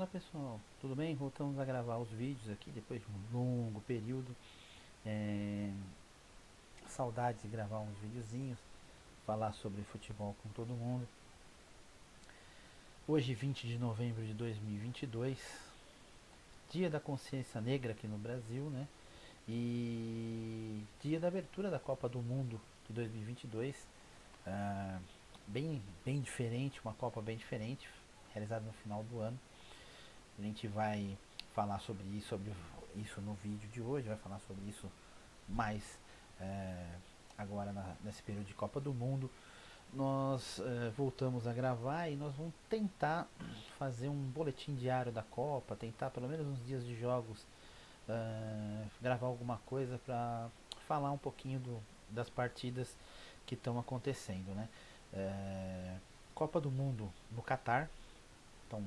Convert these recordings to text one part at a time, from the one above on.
Fala pessoal, tudo bem? Voltamos a gravar os vídeos aqui depois de um longo período. É... Saudade de gravar uns videozinhos, falar sobre futebol com todo mundo. Hoje, 20 de novembro de 2022, dia da consciência negra aqui no Brasil, né? E dia da abertura da Copa do Mundo de 2022. Ah, bem diferente, uma Copa bem diferente, realizada no final do ano. A gente vai falar sobre isso no vídeo de hoje, vai falar sobre isso mais é, agora nesse período de Copa do Mundo. Nós voltamos a gravar e nós vamos tentar fazer um boletim diário da Copa, tentar pelo menos uns dias de jogos, gravar alguma coisa para falar um pouquinho das partidas que estão acontecendo, né? Copa do Mundo no Catar, então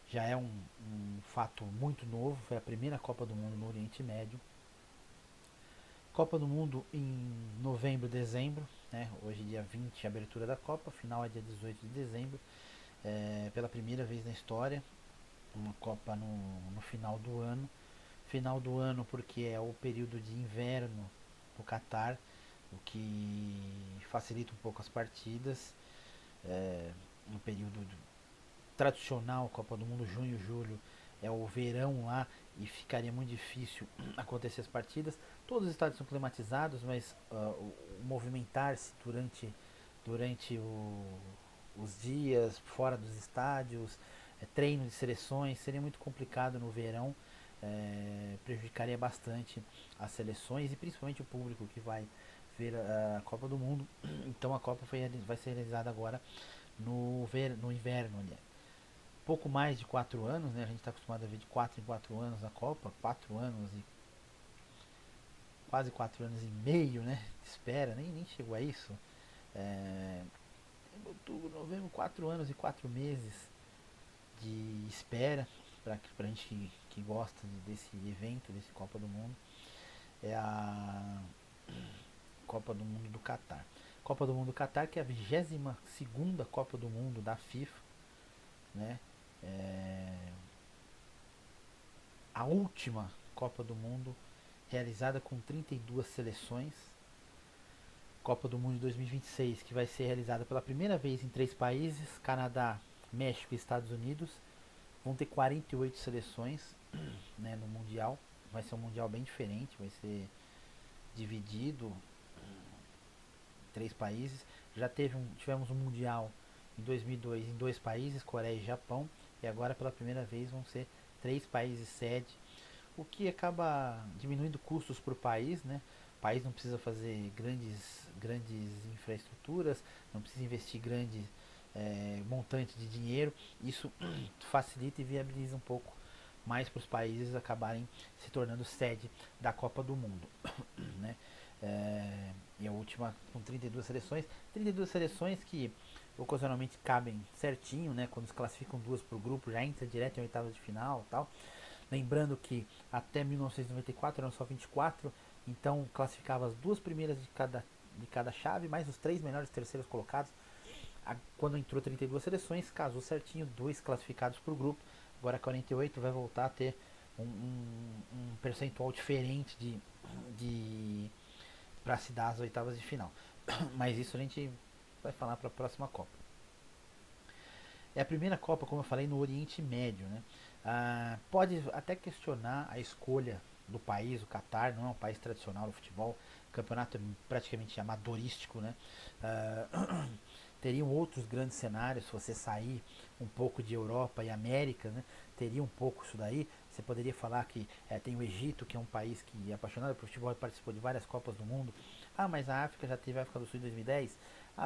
já é um fato muito novo, foi a primeira Copa do Mundo no Oriente Médio. Copa do Mundo em novembro, dezembro, né? Hoje dia 20, abertura da Copa, final é dia 18 de dezembro, pela primeira vez na história, uma Copa no final do ano. Final do ano porque é o período de inverno no Catar, o que facilita um pouco as partidas. Um período tradicional, Copa do Mundo, junho, julho, é o verão lá e ficaria muito difícil acontecer as partidas. Todos os estádios são climatizados, mas o movimentar-se durante os dias fora dos estádios, treino de seleções, seria muito complicado no verão, prejudicaria bastante as seleções e principalmente o público que vai ver a Copa do Mundo. Então a Copa vai ser realizada agora no inverno, né? Pouco mais de 4 anos, né? A gente está acostumado a ver de 4 em 4 anos a Copa, 4 anos e quase 4 anos e meio, né? De espera, nem chegou a isso. É, outubro, novembro, 4 anos e 4 meses de espera para a gente que gosta desse evento, desse Copa do Mundo. É a Copa do Mundo do Catar. Copa do Mundo do Catar, que é a 22ª Copa do Mundo da FIFA, né? É, a última Copa do Mundo realizada com 32 seleções. Copa do Mundo de 2026, que vai ser realizada pela primeira vez em 3 países, Canadá, México e Estados Unidos. Vão ter 48 seleções, né, no Mundial. Vai ser um Mundial bem diferente, vai ser dividido em 3 países. Tivemos um Mundial em 2002 em 2 países, Coreia e Japão. E agora pela primeira vez vão ser 3 países sede, o que acaba diminuindo custos para o país, né? O país não precisa fazer grandes infraestruturas, não precisa investir grandes montantes de dinheiro. Isso facilita e viabiliza um pouco mais para os países acabarem se tornando sede da Copa do Mundo, né? E a última com 32 seleções, 32 seleções que ocasionalmente cabem certinho, né? Quando se classificam duas por grupo, já entra direto em oitavas de final, tal. Lembrando que até 1994 eram só 24, então classificava as duas primeiras de cada chave, mais os 3 melhores terceiros colocados. Quando entrou 32 seleções, casou certinho, 2 classificados por grupo. Agora 48 vai voltar a ter um percentual diferente de para se dar as oitavas de final. Mas isso a gente vai falar para a próxima Copa. É a primeira Copa, como eu falei, no Oriente Médio, né? Pode até questionar a escolha do país, o Catar não é um país tradicional no futebol, o campeonato é praticamente amadorístico, né? Teriam outros grandes cenários se você sair um pouco de Europa e América, né? Teria um pouco isso daí. Você poderia falar que tem o Egito, que é um país que é apaixonado por futebol e participou de várias Copas do Mundo. Mas a África já teve a África do Sul em 2010.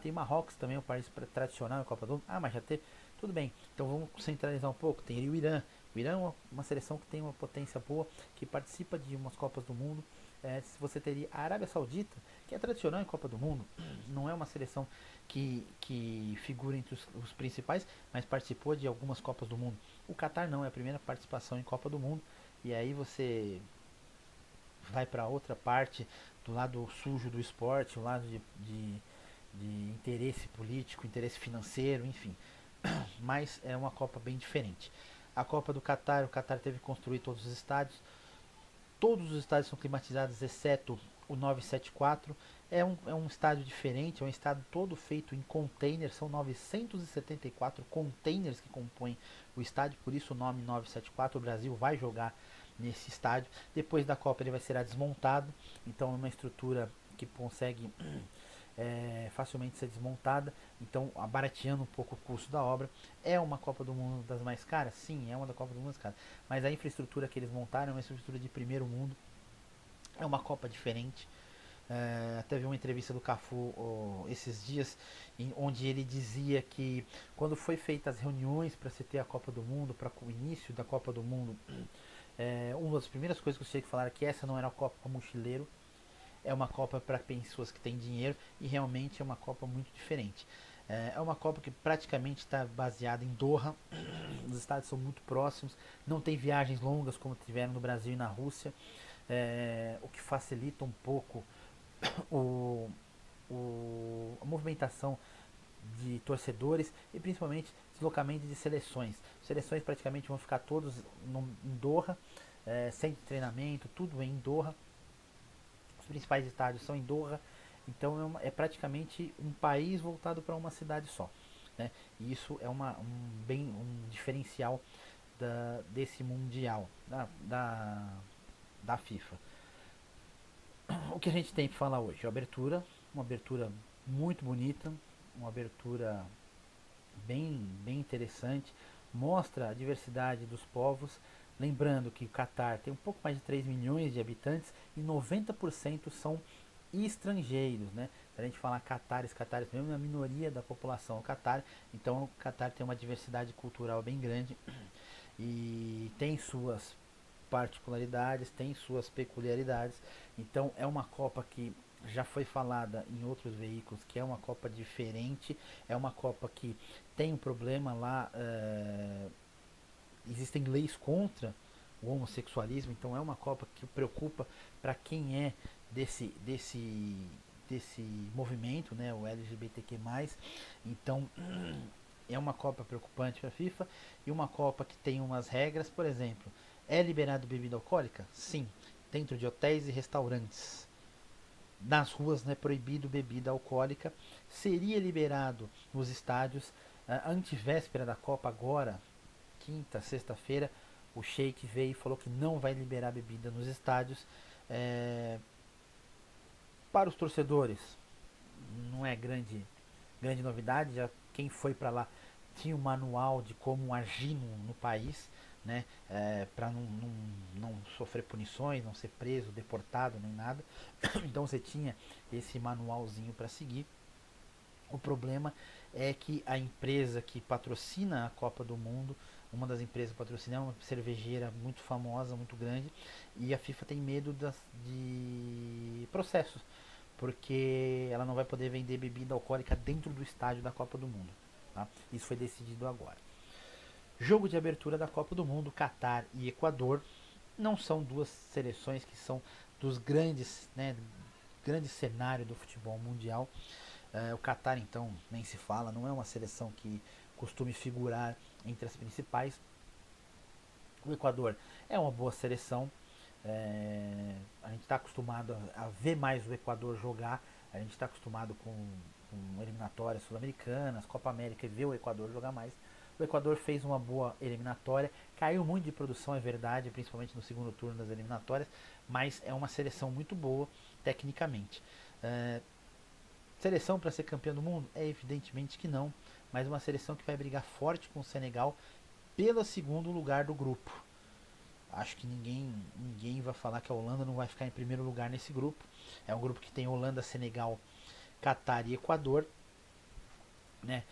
Tem Marrocos também, um país tradicional em Copa do Mundo. Mas já teve. Tudo bem, então vamos centralizar um pouco. Tem o Irã. O Irã é uma seleção que tem uma potência boa, que participa de umas Copas do Mundo. Se você teria a Arábia Saudita, que é tradicional em Copa do Mundo, não é uma seleção que figura entre os principais, mas participou de algumas Copas do Mundo. O Catar não, é a primeira participação em Copa do Mundo. E aí você vai para outra parte, do lado sujo do esporte, o lado de interesse político, interesse financeiro, enfim. Mas é uma Copa bem diferente. A Copa do Catar, o Catar teve que construir todos os estádios. Todos os estádios são climatizados, exceto o 974. É um estádio diferente, é um estádio todo feito em containers. São 974 containers que compõem o estádio, por isso o nome 974. O Brasil vai jogar nesse estádio. Depois da Copa ele vai ser desmontado, então é uma estrutura que consegue facilmente ser desmontada, então barateando um pouco o custo da obra. É uma Copa do Mundo das mais caras? Sim, é uma da Copa do Mundo das caras, mas a infraestrutura que eles montaram é uma infraestrutura de primeiro mundo, é uma Copa diferente. Até vi uma entrevista do Cafu esses dias, onde ele dizia que quando foi feitas as reuniões para se ter a Copa do Mundo, para o início da Copa do Mundo, uma das primeiras coisas que eu tinha que falar é que essa não era a Copa para mochileiro, é uma Copa para pessoas que têm dinheiro, e realmente é uma Copa muito diferente. É uma Copa que praticamente está baseada em Doha, os estádios são muito próximos, não tem viagens longas como tiveram no Brasil e na Rússia, o que facilita um pouco o, a movimentação de torcedores e principalmente deslocamento de seleções. Seleções praticamente vão ficar todos em Doha, centro de treinamento, tudo em Doha. Os principais estádios são em Doha, então é praticamente um país voltado para uma cidade só, né? E isso é um diferencial desse mundial da FIFA. O que a gente tem para falar hoje? Uma abertura muito bonita, uma abertura bem interessante, mostra a diversidade dos povos. Lembrando que o Catar tem um pouco mais de 3 milhões de habitantes e 90% são estrangeiros, né? Se a gente falar Catares mesmo, é a minoria da população o Catar, então o Catar tem uma diversidade cultural bem grande e tem suas particularidades, tem suas peculiaridades. Então é uma Copa que já foi falada em outros veículos, que é uma Copa diferente, é uma Copa que tem um problema lá, existem leis contra o homossexualismo, então é uma Copa que preocupa para quem é desse movimento, né, o LGBTQ+. Então é uma Copa preocupante para a FIFA e uma Copa que tem umas regras, por exemplo, é liberado bebida alcoólica? Sim, dentro de hotéis e restaurantes. Nas ruas não é proibido bebida alcoólica. Seria liberado nos estádios. Antevéspera da Copa, agora, quinta, sexta-feira, o Sheik veio e falou que não vai liberar bebida nos estádios. Para os torcedores, não é grande novidade. Já quem foi para lá tinha um manual de como agir no país, né, para não sofrer punições, não ser preso, deportado, nem nada. Então você tinha esse manualzinho para seguir. O problema é que a empresa que patrocina a Copa do Mundo, uma das empresas que patrocina, é uma cervejeira muito famosa, muito grande, e a FIFA tem medo de processos, porque ela não vai poder vender bebida alcoólica dentro do estádio da Copa do Mundo. Tá? Isso foi decidido agora. Jogo de abertura da Copa do Mundo, Catar e Equador. Não são duas seleções que são dos grandes, né, grande cenário do futebol mundial. O Catar, então, nem se fala, não é uma seleção que costume figurar entre as principais. O Equador é uma boa seleção. A gente está acostumado a ver mais o Equador jogar. A gente está acostumado com eliminatórias sul-americanas, Copa América, e ver o Equador jogar mais. O Equador fez uma boa eliminatória, caiu muito de produção, é verdade, principalmente no segundo turno das eliminatórias, mas é uma seleção muito boa tecnicamente. Seleção para ser campeão do mundo? É evidentemente que não, mas uma seleção que vai brigar forte com o Senegal pelo segundo lugar do grupo. Acho que ninguém vai falar que a Holanda não vai ficar em primeiro lugar nesse grupo. É um grupo que tem Holanda, Senegal, Catar e Equador, né?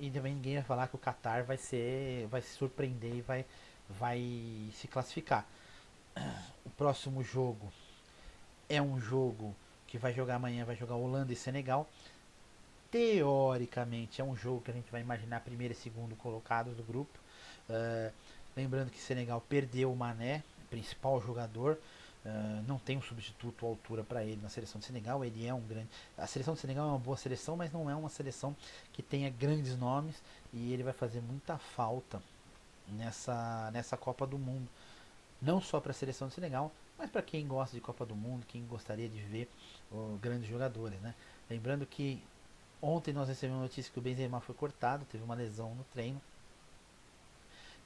E também ninguém vai falar que o Catar vai se surpreender e vai se classificar. O próximo jogo é um jogo que vai jogar amanhã, vai jogar Holanda e Senegal. Teoricamente é um jogo que a gente vai imaginar primeiro e segundo colocados do grupo. Lembrando que Senegal perdeu o Mané, principal jogador. Não tem um substituto à altura para ele na seleção de Senegal. Ele é um grande. A seleção de Senegal é uma boa seleção, mas não é uma seleção que tenha grandes nomes, e ele vai fazer muita falta nessa Copa do Mundo. Não só para a seleção do Senegal, mas para quem gosta de Copa do Mundo, quem gostaria de ver grandes jogadores, né? Lembrando que ontem nós recebemos notícia que o Benzema foi cortado, teve uma lesão no treino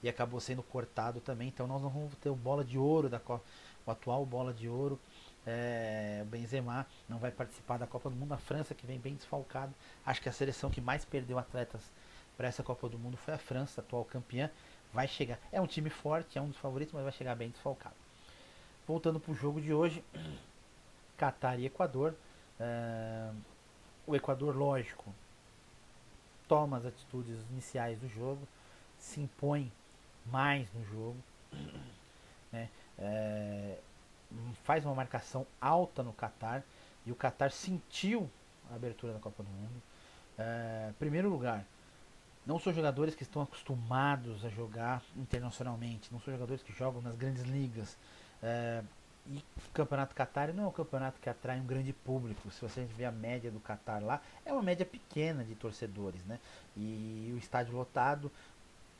e acabou sendo cortado também. Então nós não vamos ter o bola de ouro da Copa, o atual bola de ouro. O Benzema não vai participar da Copa do Mundo. A França, que vem bem desfalcado, acho que a seleção que mais perdeu atletas para essa Copa do Mundo foi a França, atual campeã. Vai chegar, é um time forte, é um dos favoritos, mas vai chegar bem desfalcado. Voltando para o jogo de hoje, Catar e Equador. O Equador, lógico, toma as atitudes iniciais do jogo, se impõe mais no jogo, né? Faz uma marcação alta no Catar e o Catar sentiu a abertura da Copa do Mundo. Primeiro lugar, não são jogadores que estão acostumados a jogar internacionalmente, não são jogadores que jogam nas grandes ligas. E o campeonato Qatar não é um campeonato que atrai um grande público. Se você ver a média do Qatar lá, é uma média pequena de torcedores, né? E o estádio lotado,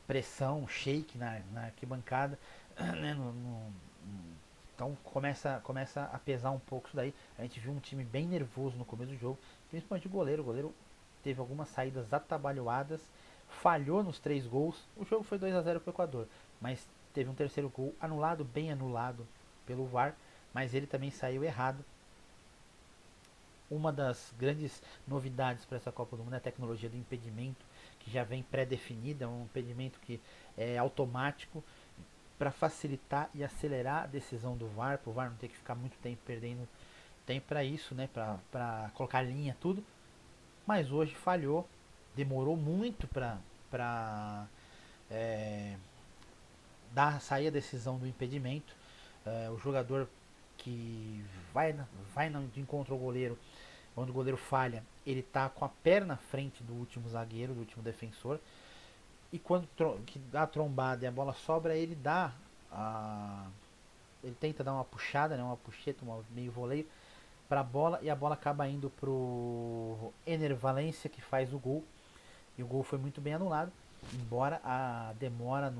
pressão, shake na arquibancada, né? Então começa a pesar um pouco isso daí. A gente viu um time bem nervoso no começo do jogo, principalmente o goleiro. O goleiro teve algumas saídas atabalhoadas, falhou nos 3 gols. O jogo foi 2-0 para o Equador, mas teve um terceiro gol anulado, bem anulado pelo VAR, mas ele também saiu errado. Uma das grandes novidades para essa Copa do Mundo é a tecnologia do impedimento, que já vem pré-definida, é um impedimento que é automático para facilitar e acelerar a decisão do VAR, para o VAR não ter que ficar muito tempo perdendo tempo para isso, né, para colocar linha tudo. Mas hoje falhou, demorou muito para sair a decisão do impedimento. O jogador que vai de encontro ao goleiro, quando o goleiro falha, ele tá com a perna à frente do último zagueiro, do último defensor. E quando que dá a trombada e a bola sobra, ele tenta dar uma puxada, né, uma puxeta, meio voleio para a bola, e a bola acaba indo pro Ener Valencia, que faz o gol. E o gol foi muito bem anulado, embora a demora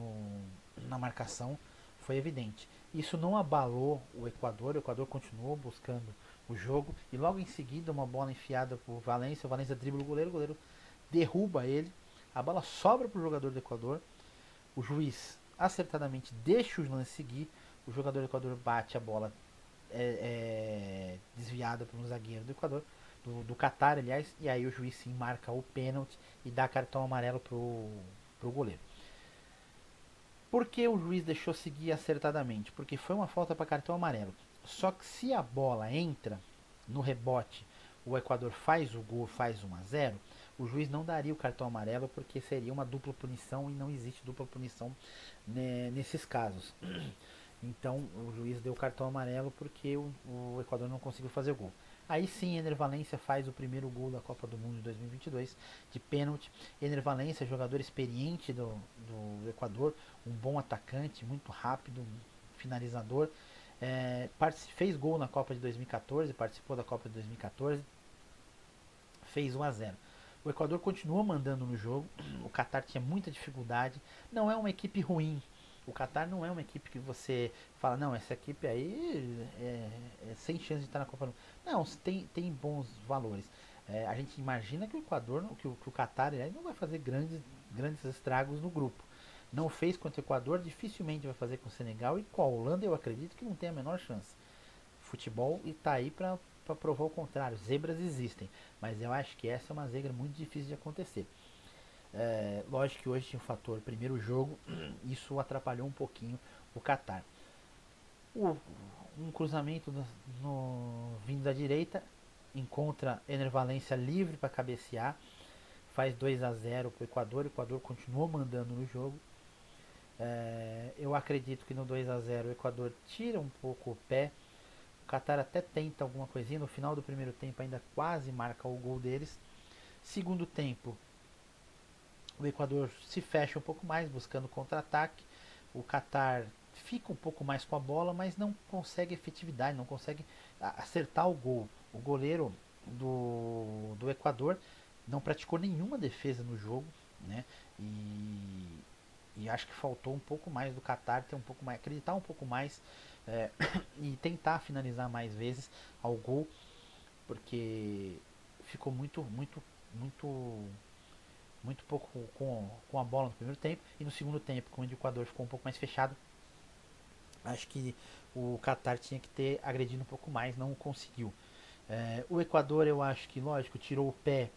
na marcação foi evidente. Isso não abalou o Equador continuou buscando o jogo, e logo em seguida uma bola enfiada por Valência, o Valência dribla o goleiro derruba ele, a bola sobra para o jogador do Equador, o juiz acertadamente deixa o lance seguir, o jogador do Equador bate a bola desviada por um zagueiro do Equador, do Qatar, aliás, e aí o juiz sim marca o pênalti e dá cartão amarelo pro goleiro. Por que o juiz deixou seguir acertadamente? Porque foi uma falta para cartão amarelo. Só que se a bola entra no rebote, o Equador faz o gol, faz 1-0, o juiz não daria o cartão amarelo, porque seria uma dupla punição e não existe dupla punição, né, nesses casos. Então o juiz deu o cartão amarelo porque o Equador não conseguiu fazer o gol. Aí sim, Ener Valencia faz o primeiro gol da Copa do Mundo de 2022 de pênalti. Ener Valencia, jogador experiente do Equador, um bom atacante, muito rápido, finalizador. Fez gol na Copa de 2014, participou da Copa de 2014, fez 1-0. O Equador continua mandando no jogo, o Qatar tinha muita dificuldade, não é uma equipe ruim. O Qatar não é uma equipe que você fala, não, essa equipe aí é sem chance de estar na Copa do Mundo. Não, tem bons valores. A gente imagina que o Equador, que o Qatar não vai fazer grandes estragos no grupo. Não fez contra o Equador, dificilmente vai fazer com o Senegal, e com a Holanda eu acredito que não tem a menor chance. Futebol está aí para provar o contrário. Zebras existem, mas eu acho que essa é uma zebra muito difícil de acontecer. Lógico que hoje tinha um fator, primeiro jogo, isso atrapalhou um pouquinho o Qatar. Um cruzamento vindo da direita, encontra Ener Valencia livre para cabecear, faz 2-0 para o Equador continuou mandando no jogo. Eu acredito que no 2-0 o Equador tira um pouco o pé, o Qatar até tenta alguma coisinha, no final do primeiro tempo ainda quase marca o gol deles. Segundo tempo, o Equador se fecha um pouco mais, buscando contra-ataque. O Qatar fica um pouco mais com a bola, mas não consegue efetividade, não consegue acertar o gol. O goleiro do Equador não praticou nenhuma defesa no jogo, né? E E acho que faltou um pouco mais do Qatar ter um pouco mais, acreditar um pouco mais é, e tentar finalizar mais vezes ao gol, porque ficou muito muito pouco com a bola no primeiro tempo, e no segundo tempo, como o Equador ficou um pouco mais fechado, acho que o Qatar tinha que ter agredido um pouco mais, não conseguiu. O Equador, eu acho que, lógico, tirou o pé,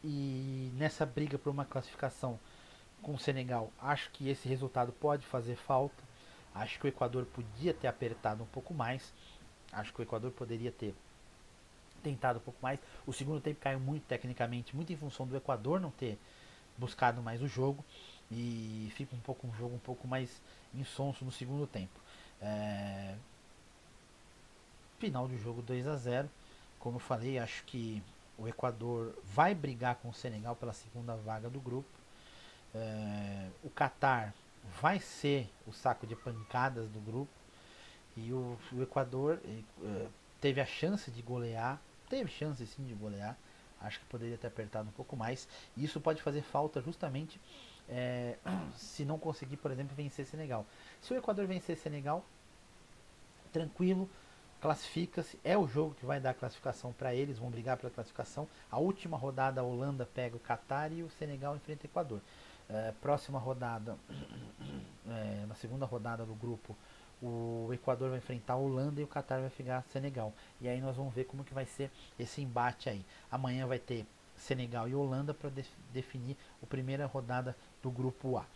e nessa briga por uma classificação com o Senegal, acho que esse resultado pode fazer falta. Acho que o Equador podia ter apertado um pouco mais. Acho que o Equador poderia ter tentado um pouco mais. O segundo tempo caiu muito tecnicamente, muito em função do Equador não ter buscado mais o jogo, e fica um jogo um pouco mais insonso no segundo tempo. É, final do jogo 2-0. Como eu falei, acho que o Equador vai brigar com o Senegal pela segunda vaga do grupo. O Catar vai ser o saco de pancadas do grupo. E o Equador teve a chance de golear. Teve chance sim de golear. Acho que poderia ter apertado um pouco mais. E isso pode fazer falta justamente se não conseguir, por exemplo, vencer Senegal. Se o Equador vencer Senegal, tranquilo, classifica-se. É o jogo que vai dar a classificação para eles. Vão brigar pela classificação. A última rodada, a Holanda pega o Catar e o Senegal enfrenta o Equador. Próxima rodada, na segunda rodada do grupo, o Equador vai enfrentar a Holanda e o Catar vai pegar Senegal. E aí nós vamos ver como que vai ser esse embate aí. Amanhã vai ter Senegal e Holanda para definir a primeira rodada do grupo A.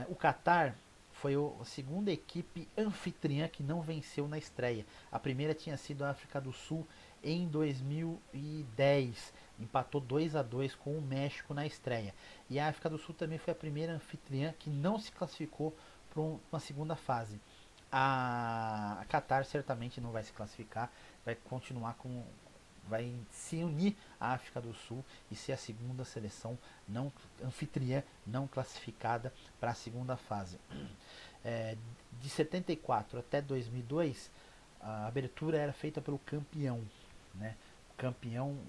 O Catar foi a segunda equipe anfitriã que não venceu na estreia. A primeira tinha sido a África do Sul em 2010. Empatou 2-2 com o México na estreia. E a África do Sul também foi a primeira anfitriã que não se classificou para uma segunda fase. A Qatar certamente não vai se classificar, vai continuar vai se unir à África do Sul e ser a segunda seleção não anfitriã não classificada para a segunda fase. De 74 até 2002, a abertura era feita pelo campeão, né?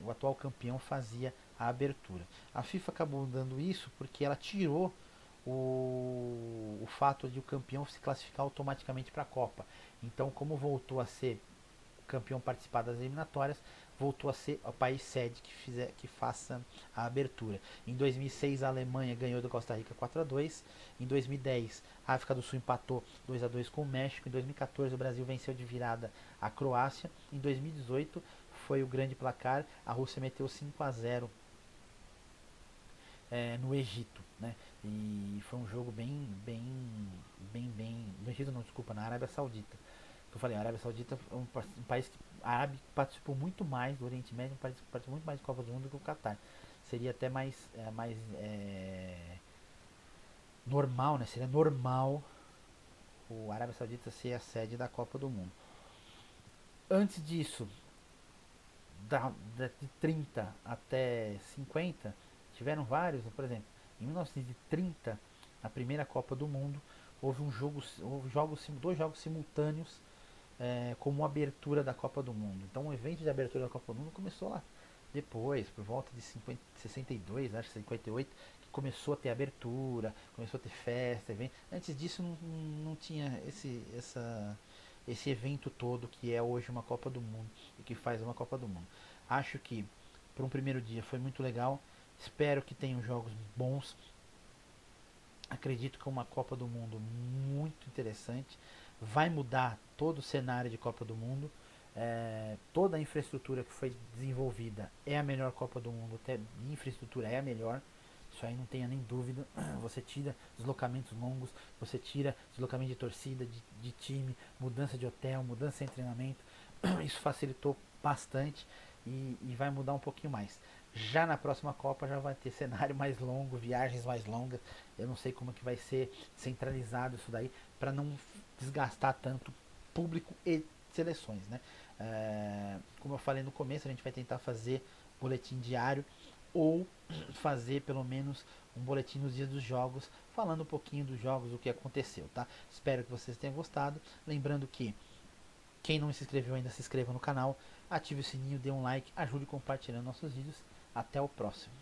O atual campeão fazia a abertura. A FIFA acabou dando isso porque ela tirou o fato de o campeão se classificar automaticamente para a Copa. Então, como voltou a ser campeão participar das eliminatórias, voltou a ser o país sede que faça a abertura. Em 2006 a Alemanha ganhou da Costa Rica 4-2. Em 2010 a África do Sul empatou 2-2 com o México. Em 2014 o Brasil venceu de virada a Croácia. Em 2018 foi o grande placar, a Rússia meteu 5-0 no Egito, né? E foi um jogo bem no Egito não, desculpa, na Arábia Saudita. Eu falei, a Arábia Saudita é um país que a Arábia participou muito mais do Oriente Médio, participou muito mais de Copa do Mundo do que o Catar. Seria até mais normal, né? Seria normal o Arábia Saudita ser a sede da Copa do Mundo. Antes disso, de 30 até 50, tiveram vários, por exemplo, em 1930, na primeira Copa do Mundo, houve dois jogos simultâneos como abertura da Copa do Mundo. Então o evento de abertura da Copa do Mundo começou lá depois, por volta de 62, acho que 58, que começou a ter abertura, começou a ter festa, evento. Antes disso não tinha esse evento todo que é hoje uma Copa do Mundo e que faz uma Copa do Mundo. Acho que para um primeiro dia foi muito legal. Espero que tenham jogos bons. Acredito que é uma Copa do Mundo muito interessante. Vai mudar todo o cenário de Copa do Mundo. Toda a infraestrutura que foi desenvolvida é a melhor Copa do Mundo. Até de infraestrutura é a melhor. Isso aí não tenha nem dúvida. Você tira deslocamentos longos, você tira deslocamento de torcida, de time, mudança de hotel, mudança de treinamento. Isso facilitou bastante e vai mudar um pouquinho mais. Já na próxima Copa já vai ter cenário mais longo, viagens mais longas. Eu não sei como que vai ser centralizado isso daí para não desgastar tanto público e seleções, né? Como eu falei no começo, a gente vai tentar fazer boletim diário ou fazer pelo menos um boletim nos dias dos jogos, falando um pouquinho dos jogos, o que aconteceu, tá? Espero que vocês tenham gostado. Lembrando que quem não se inscreveu ainda, se inscreva no canal, ative o sininho, dê um like, ajude compartilhando nossos vídeos. Até o próximo.